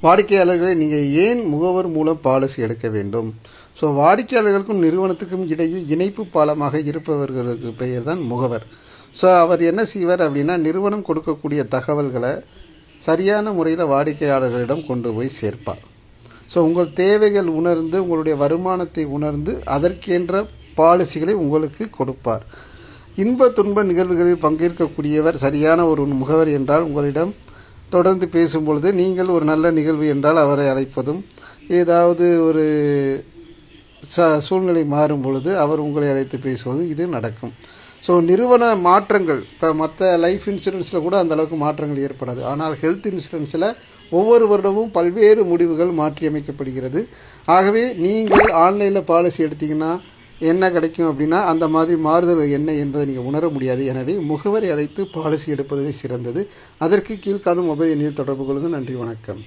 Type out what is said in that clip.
வாடிக்கையாளர்களை நீங்கள் ஏன் முகவர் மூலம் பாலிசி எடுக்க வேண்டும்? ஸோ வாடிக்கையாளர்களுக்கும் நிறுவனத்துக்கும் இடையே இணைப்பு பாலமாக இருப்பவர்களுக்கு பெயர் தான் முகவர். ஸோ அவர் என்ன செய்வார் அப்படின்னா, நிறுவனம் கொடுக்கக்கூடிய தகவல்களை சரியான முறையில் வாடிக்கையாளர்களிடம் கொண்டு போய் சேர்ப்பார். ஸோ உங்கள் தேவைகள் உணர்ந்து, உங்களுடைய வருமானத்தை உணர்ந்து அதற்கென்ற பாலிசிகளை உங்களுக்கு கொடுப்பார். இன்ப துன்ப நிகழ்வுகளில் பங்கேற்கக்கூடியவர் சரியான ஒரு முகவர் என்றால் உங்களிடம் தொடர்ந்து பேசும்பொழுது, நீங்கள் ஒரு நல்ல நிகழ்வு என்றால் அவரை அழைப்பதும், ஏதாவது ஒரு சூழ்நிலை மாறும் பொழுது அவர் உங்களை அழைத்து பேசுவதும் இது நடக்கும். ஸோ நிறுவன மாற்றங்கள், இப்போ மற்ற லைஃப் இன்சூரன்ஸில் கூட அந்த அளவுக்கு மாற்றங்கள் ஏற்படாது. ஆனால் ஹெல்த் இன்சூரன்ஸில் ஒவ்வொரு வருடமும் பல்வேறு முடிவுகள் மாற்றியமைக்கப்படுகிறது. ஆகவே நீங்கள் ஆன்லைனில் பாலிசி எடுத்தீங்கன்னா என்ன கிடைக்கும் அப்படின்னா, அந்த மாதிரி மாறுதல் என்ன என்பதை நீங்கள் உணர முடியாது. எனவே முகவரை அழைத்து பாலிசி எடுப்பதே சிறந்தது. அதற்கு கீழ்காணும் மொபைல் எண்ணில் தொடர்பு கொள்ளுங்கள். நன்றி, வணக்கம்.